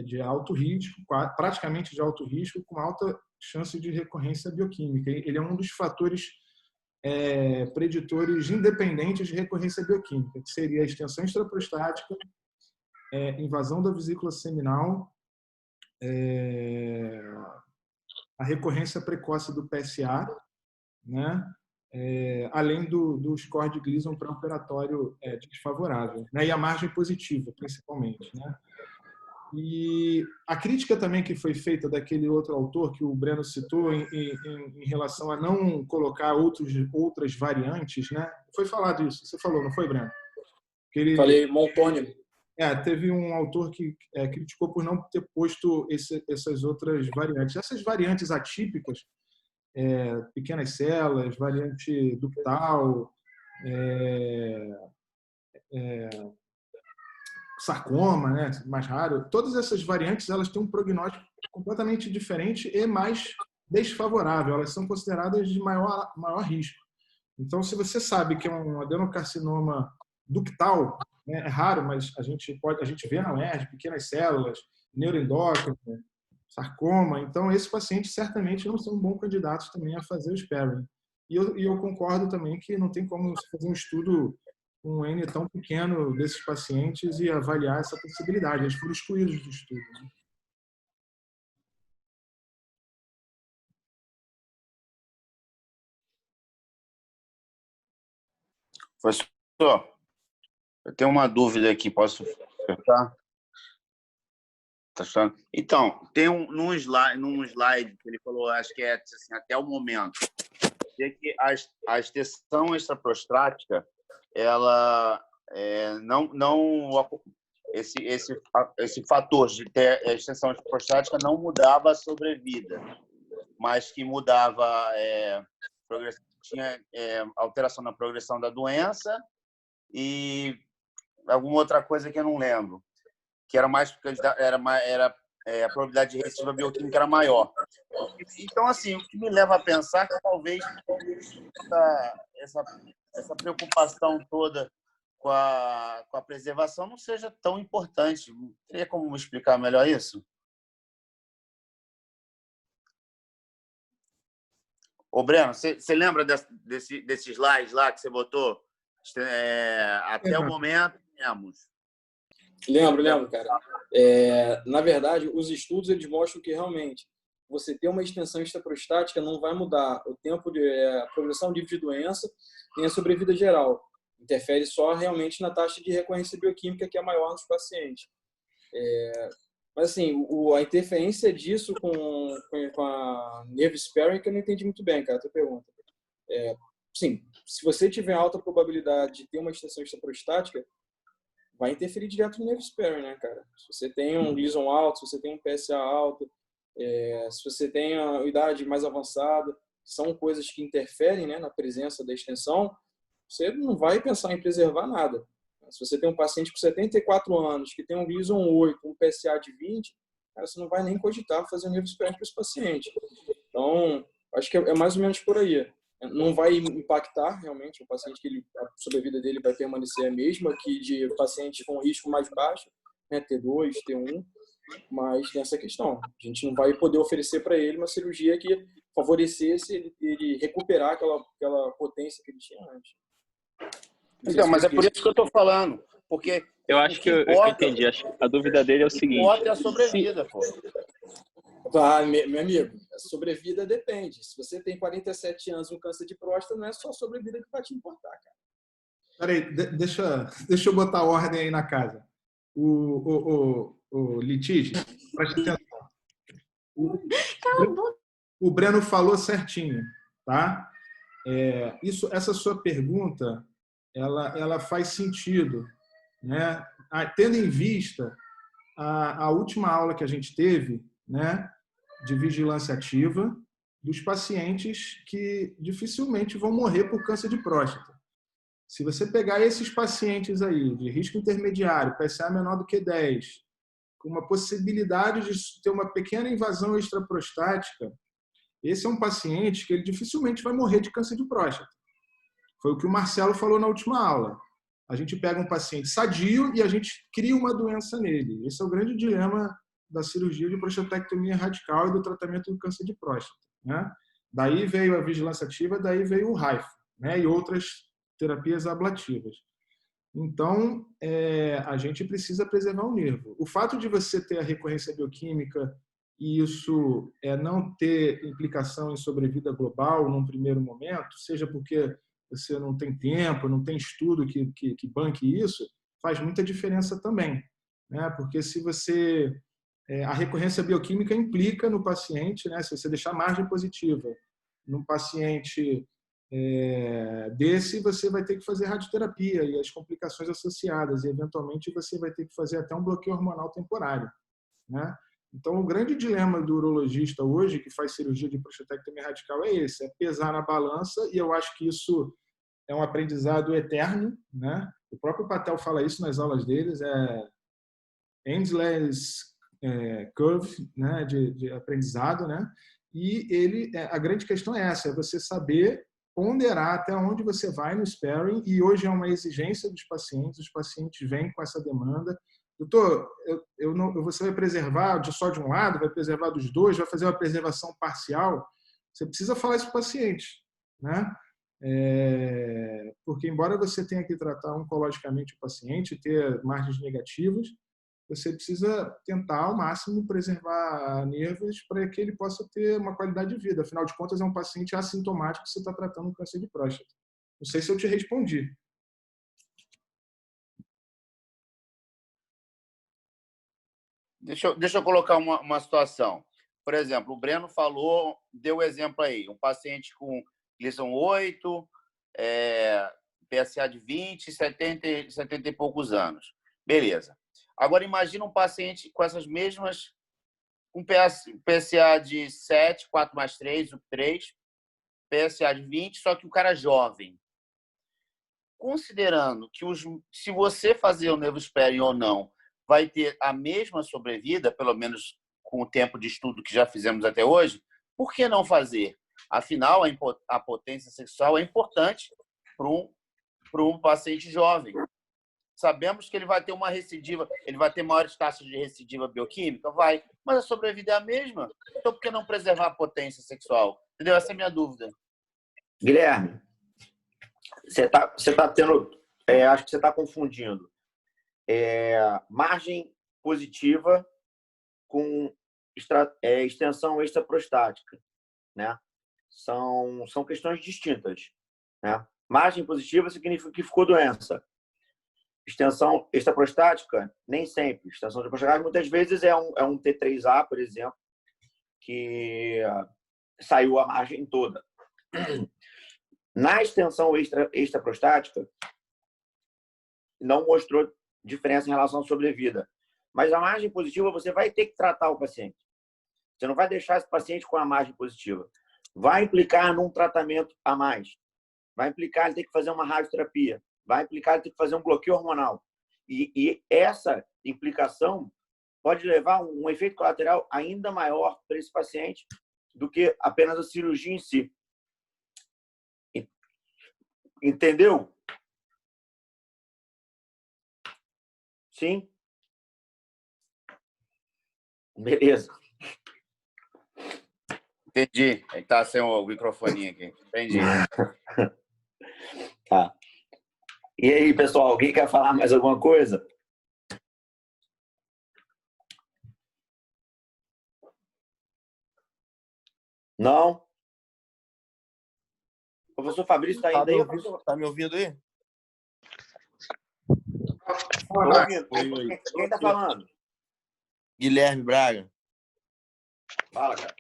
de alto risco, praticamente de alto risco, com alta chance de recorrência bioquímica. Ele é um dos fatores preditores independentes de recorrência bioquímica, que seria a extensão extraprostática, invasão da vesícula seminal, a recorrência precoce do PSA, né? Além do score de Gleason pré-operatório desfavorável, né? E a margem positiva, principalmente, né? E a crítica também que foi feita daquele outro autor que o Breno citou em relação a não colocar outras variantes, né? Foi falado isso, você falou, não foi, Breno? Falei Montoni. Teve um autor que criticou por não ter posto essas outras variantes. Essas variantes atípicas, pequenas células, variante ductal, sarcoma, né, mais raro, todas essas variantes elas têm um prognóstico completamente diferente e mais desfavorável. Elas são consideradas de maior risco. Então, se você sabe que é um adenocarcinoma ductal, né, é raro, mas a gente vê na UERJ pequenas células, neuroendócrino, sarcoma. Então, esses pacientes certamente não são bons candidatos também a fazer o sparing. E eu concordo também que não tem como fazer um estudo um N tão pequeno desses pacientes e avaliar essa possibilidade. Eles foram excluídos do estudo. Né? Professor, eu tenho uma dúvida aqui, posso perguntar? Tá achando? Então, tem num slide que ele falou, acho que é assim, até o momento, que a extensão extraprostática, ela esse fator de ter a extensão extraprostática não mudava a sobrevida, mas que mudava tinha alteração na progressão da doença e alguma outra coisa que eu não lembro, que era mais a probabilidade de recidiva bioquímica era maior. Então, assim, o que me leva a pensar que talvez essa preocupação toda com a preservação não seja tão importante. Teria como me explicar melhor isso? Ô, Breno, você lembra desse slide lá que você botou? Até o momento, temos. Lembro, cara. Na verdade, os estudos eles mostram que realmente você ter uma extensão extraprostática não vai mudar o tempo de a progressão livre de doença nem a sobrevida geral. Interfere só realmente na taxa de recorrência bioquímica, que é maior nos pacientes. Mas, assim, a interferência disso com a nerve sparing que eu não entendi muito bem, cara, a tua pergunta. Sim, se você tiver alta probabilidade de ter uma extensão extraprostática, vai interferir direto no nerve sparing, né, cara? Se você tem um Gleason alto, se você tem um PSA alto, se você tem a idade mais avançada, são coisas que interferem, né, na presença da extensão, você não vai pensar em preservar nada. Se você tem um paciente com 74 anos, que tem um Gleason 8, um PSA de 20, cara, você não vai nem cogitar fazer um nerve sparing para esse paciente. Então, acho que é mais ou menos por aí. Não vai impactar realmente o paciente, que a sobrevida dele vai permanecer a mesma que de pacientes com risco mais baixo, né, T2, T1, mas tem essa questão. A gente não vai poder oferecer para ele uma cirurgia que favorecesse ele recuperar aquela potência que ele tinha antes. Então, mas é por isso que eu estou falando, porque eu acho que eu entendi. A dúvida dele é o seguinte: importa é a sobrevida, pô. Meu amigo, a sobrevida depende. Se você tem 47 anos e um câncer de próstata, não é só a sobrevida que vai te importar, cara. Peraí, deixa eu botar ordem aí na casa. O litígio, presta atenção. O Breno falou certinho, tá? Essa sua pergunta, ela faz sentido, né? Tendo em vista a última aula que a gente teve, né, de vigilância ativa dos pacientes que dificilmente vão morrer por câncer de próstata. Se você pegar esses pacientes aí de risco intermediário, PSA menor do que 10, com uma possibilidade de ter uma pequena invasão extraprostática, esse é um paciente que ele dificilmente vai morrer de câncer de próstata. Foi o que o Marcelo falou na última aula. A gente pega um paciente sadio e a gente cria uma doença nele. Esse é o grande dilema da cirurgia de prostatectomia radical e do tratamento do câncer de próstata, né? Daí veio a vigilância ativa, daí veio o RAIFO, né? E outras terapias ablativas. Então, a gente precisa preservar o nervo. O fato de você ter a recorrência bioquímica e isso não ter implicação em sobrevida global num primeiro momento, seja porque você não tem tempo, não tem estudo que banque isso, faz muita diferença também, né? Porque se você... a recorrência bioquímica implica no paciente, né? Se você deixar margem positiva num paciente desse, você vai ter que fazer radioterapia e as complicações associadas, e eventualmente você vai ter que fazer até um bloqueio hormonal temporário, né? Então, o grande dilema do urologista hoje, que faz cirurgia de prostatectomia radical, é esse, é pesar na balança, e eu acho que isso é um aprendizado eterno, né? O próprio Patel fala isso nas aulas deles, endless curve, né, de aprendizado, né? E a grande questão é essa, é você saber ponderar até onde você vai no sparing, e hoje é uma exigência dos pacientes, os pacientes vêm com essa demanda. Doutor, você vai preservar só de um lado, vai preservar dos dois, vai fazer uma preservação parcial? Você precisa falar isso para o paciente, né? Porque, embora você tenha que tratar oncologicamente o paciente e ter margens negativas, você precisa tentar ao máximo preservar nervos para que ele possa ter uma qualidade de vida. Afinal de contas, é um paciente assintomático que você está tratando um câncer de próstata. Não sei se eu te respondi. Deixa eu colocar uma situação. Por exemplo, o Breno falou, deu o exemplo aí, um paciente com Gleason 8, PSA de 20, 70 e poucos anos. Beleza. Agora, imagina um paciente com essas mesmas, com PSA de 7, 4+3, 3, PSA de 20, só que o cara é jovem. Considerando que se você fazer o Nevosperm ou não, vai ter a mesma sobrevida, pelo menos com o tempo de estudo que já fizemos até hoje, por que não fazer? Afinal, a potência sexual é importante para um paciente jovem. Sabemos que ele vai ter uma recidiva, ele vai ter maiores taxas de recidiva bioquímica? Vai. Mas a sobrevida é a mesma. Então, por que não preservar a potência sexual? Entendeu? Essa é a minha dúvida. Guilherme, você tá tendo... acho que você está confundindo margem positiva com extensão extraprostática, né? São questões distintas, né? Margem positiva significa que ficou doença. Extensão extraprostática, nem sempre. Extensão extraprostática, muitas vezes, é um T3A, por exemplo, que saiu a margem toda. Na extensão extraprostática, não mostrou diferença em relação à sobrevida. Mas a margem positiva, você vai ter que tratar o paciente. Você não vai deixar esse paciente com a margem positiva. Vai implicar num tratamento a mais. Vai implicar ele ter que fazer uma radioterapia. Vai implicar ele ter que fazer um bloqueio hormonal. E essa implicação pode levar a um efeito colateral ainda maior para esse paciente do que apenas a cirurgia em si. Entendeu? Sim? Beleza. Entendi. Está sem o microfone aqui. Entendi. Tá. E aí, pessoal, alguém quer falar mais alguma coisa? Não? O professor Fabrício está indo aí? Está me ouvindo aí? Estou ouvindo. Quem está falando? Guilherme Braga. Fala, cara.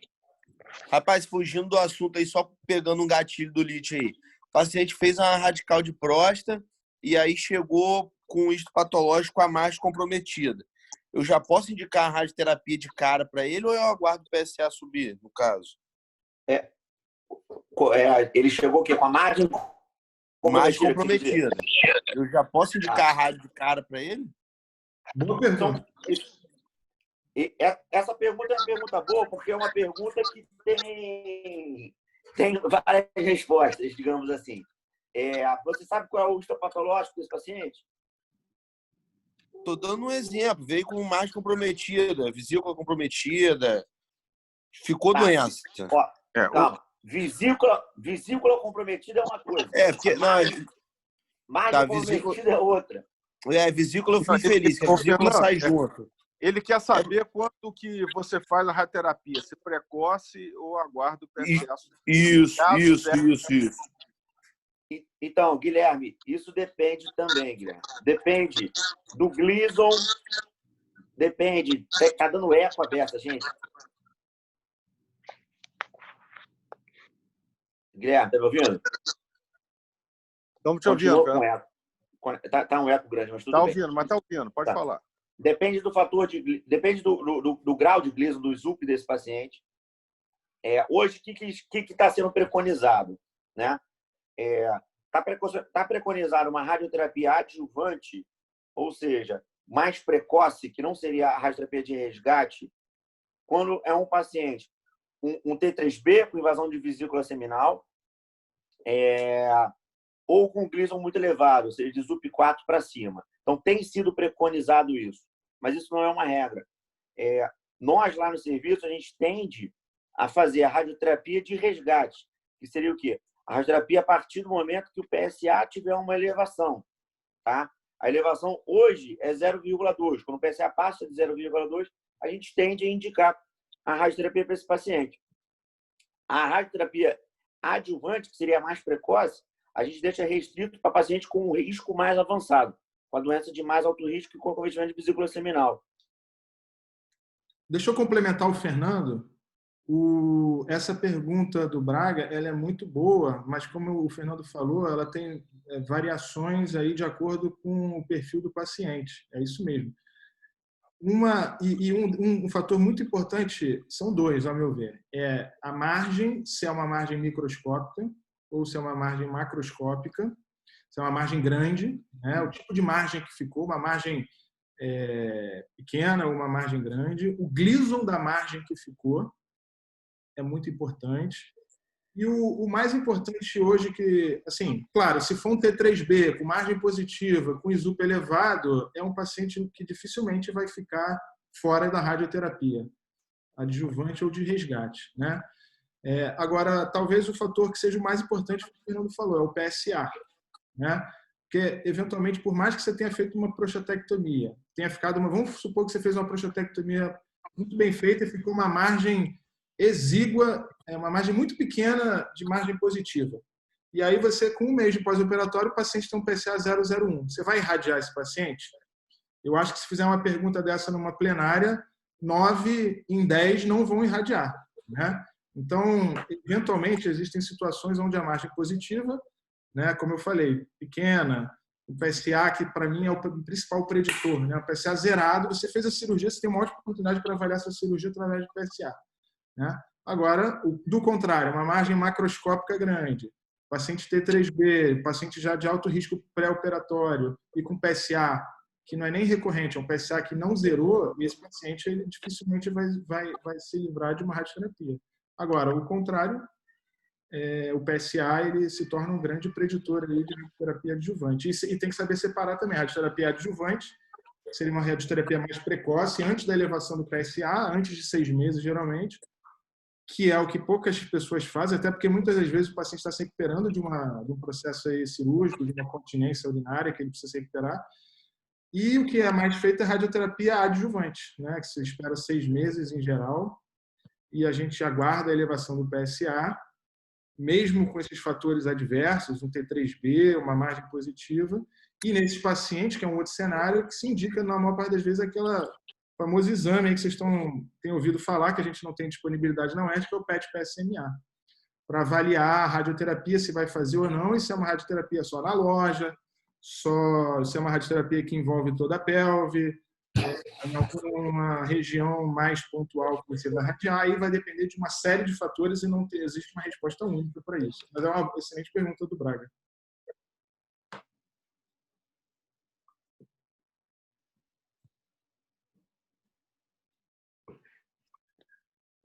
Rapaz, fugindo do assunto aí, só pegando um gatilho do Lite aí. O paciente fez uma radical de próstata e aí chegou com isto patológico a mais comprometida. Eu já posso indicar a radioterapia de cara para ele ou eu aguardo o PSA subir, no caso? Ele chegou o quê? Com a margem mais comprometida. Eu já posso indicar a rádio de cara para ele? Boa pergunta. Essa pergunta é uma pergunta boa, porque é uma pergunta que tem várias respostas, digamos assim. Você sabe qual é o histopatológico desse paciente? Estou dando um exemplo. Veio com mais comprometida, vesícula comprometida. Ficou doença. Ó, calma. Vesícula comprometida é uma coisa. Porque margem comprometida é outra. Vesícula eu fui infeliz, que a vesícula sai junto. Ele quer saber quando que você faz a radioterapia, se precoce ou aguarda o PSA. Isso. Então, Guilherme, isso depende também, Guilherme. Depende do Gleason, depende... Tá dando eco aberta, gente. Guilherme, tá me ouvindo? Estamos te ouvindo, cara. Tá um eco grande, mas tudo bem. Tá ouvindo, pode falar. Depende do fator depende do grau de Gleason, do SUP desse paciente. Hoje, o que está sendo preconizado? Né? Tá preconizado uma radioterapia adjuvante, ou seja, mais precoce, que não seria a radioterapia de resgate, quando é um paciente um T3B com invasão de vesícula seminal, ou com Gleason muito elevado, ou seja, de SUP4 para cima. Então, tem sido preconizado isso, mas isso não é uma regra. Nós, lá no serviço, a gente tende a fazer a radioterapia de resgate, que seria o quê? A radioterapia a partir do momento que o PSA tiver uma elevação, tá? A elevação hoje é 0,2. Quando o PSA passa de 0,2, a gente tende a indicar a radioterapia para esse paciente. A radioterapia adjuvante, que seria mais precoce, a gente deixa restrito para paciente com um risco mais avançado, com a doença de mais alto risco e com cometimento de vesícula seminal. Deixa eu complementar o Fernando. Essa pergunta do Braga, ela é muito boa, mas como o Fernando falou, ela tem variações aí de acordo com o perfil do paciente. É isso mesmo. Um fator muito importante, são dois, ao meu ver. É a margem, se é uma margem microscópica ou se é uma margem macroscópica, se é uma margem grande, né? O tipo de margem que ficou, uma margem pequena ou uma margem grande. O Gleason da margem que ficou é muito importante. E o mais importante hoje que, assim, claro, se for um T3B com margem positiva, com ISUP elevado, é um paciente que dificilmente vai ficar fora da radioterapia, adjuvante ou de resgate, né? Agora, talvez o fator que seja o mais importante, que o Fernando falou, é o PSA, né? Porque, eventualmente, por mais que você tenha feito uma prostatectomia, vamos supor que você fez uma prostatectomia muito bem feita e ficou uma margem exígua, uma margem muito pequena de margem positiva. E aí você, com um mês de pós-operatório, o paciente tem um PSA 0,01. Você vai irradiar esse paciente? Eu acho que se fizer uma pergunta dessa numa plenária, 9 em 10 não vão irradiar, né? Então, eventualmente, existem situações onde a margem positiva, né, como eu falei, pequena, o PSA, que para mim é o principal preditor, né? O PSA zerado, você fez a cirurgia, você tem uma ótima oportunidade para avaliar essa cirurgia através do PSA. Né? Agora, do contrário, uma margem macroscópica grande, paciente T3B, paciente já de alto risco pré-operatório e com PSA que não é nem recorrente, é um PSA que não zerou, e esse paciente ele dificilmente vai se livrar de uma radioterapia. Agora, o contrário, o PSA ele se torna um grande preditor ali de radioterapia adjuvante. E tem que saber separar também a radioterapia adjuvante, que seria uma radioterapia mais precoce, antes da elevação do PSA, antes de 6 meses, geralmente, que é o que poucas pessoas fazem, até porque muitas das vezes o paciente está se recuperando de um processo aí cirúrgico, de uma continência urinária que ele precisa se recuperar. E o que é mais feito é radioterapia adjuvante, né? Que se espera 6 meses em geral, e a gente aguarda a elevação do PSA, mesmo com esses fatores adversos, um T3B, uma margem positiva, e nesses pacientes, que é um outro cenário, que se indica, na maior parte das vezes, aquela famoso exame aí que vocês têm ouvido falar, que a gente não tem disponibilidade na UERJ, que é o PET-PSMA, para avaliar a radioterapia, se vai fazer ou não, e se é uma radioterapia só na loja, se é uma radioterapia que envolve toda a pelve, em alguma região mais pontual que você vai radiar, aí vai depender de uma série de fatores e não existe uma resposta única para isso. Mas é uma excelente pergunta do Braga.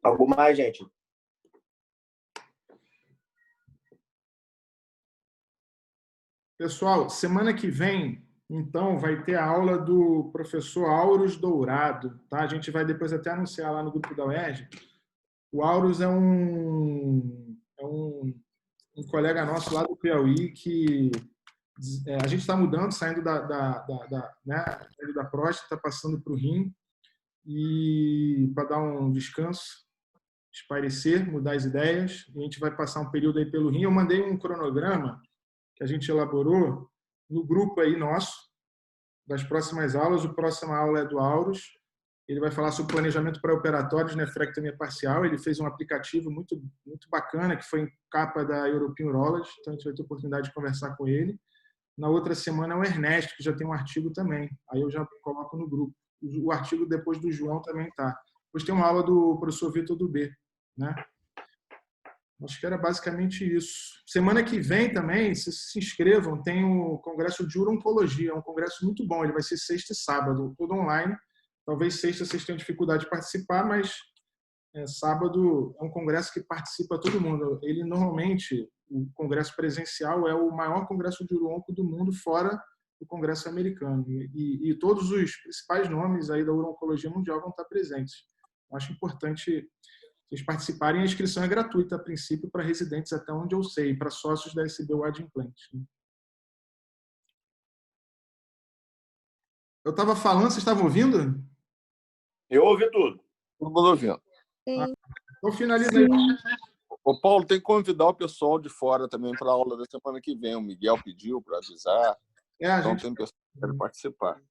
Algo mais, gente? Pessoal, semana que vem, então, vai ter a aula do professor Auros Dourado. Tá? A gente vai depois até anunciar lá no grupo da UERJ. O Auros é um colega nosso lá do Piauí que a gente está mudando, saindo saindo da próstata, está passando para o rim, e para dar um descanso, espairecer, mudar as ideias. A gente vai passar um período aí pelo rim. Eu mandei um cronograma que a gente elaborou no grupo aí nosso, das próximas aulas. A próxima aula é do Auros. Ele vai falar sobre planejamento pré-operatório de nefrectomia parcial. Ele fez um aplicativo muito, muito bacana, que foi em capa da European Urology, então a gente vai ter a oportunidade de conversar com ele. Na outra semana é o Ernesto, que já tem um artigo também. Aí eu já coloco no grupo. O artigo depois do João também está. Depois tem uma aula do professor Vitor Dubé, né? Acho que era basicamente isso. Semana que vem também, se inscrevam, tem o Congresso de Urologia, é um congresso muito bom, ele vai ser sexta e sábado, tudo online. Talvez sexta vocês tenham dificuldade de participar, mas sábado é um congresso que participa todo mundo. Ele normalmente, o congresso presencial é o maior congresso de urologia do mundo, fora o congresso americano. E todos os principais nomes aí da urologia mundial vão estar presentes. Acho importante vocês participarem. A inscrição é gratuita, a princípio, para residentes, até onde eu sei, para sócios da SB Wide Implant. Eu estava falando, vocês estavam ouvindo? Eu ouvi tudo. Todo mundo ouvindo. Então, finaliza aí. Ô, Paulo, tem que convidar o pessoal de fora também para a aula da semana que vem. O Miguel pediu para avisar. Então, tem pessoal que querem participar.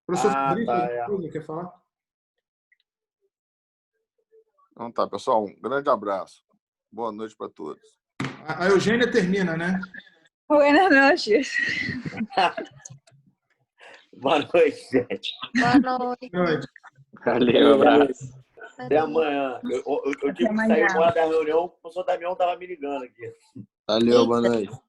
Professor Fabrício, quer falar? Então tá, pessoal. Um grande abraço. Boa noite para todos. A Eugênia termina, né? Buenas noches. Boa noite, gente. Boa noite. Boa noite. Valeu, abraço. Até amanhã. Eu tive que sair embora da reunião, o professor Damião estava me ligando aqui. Valeu, boa noite.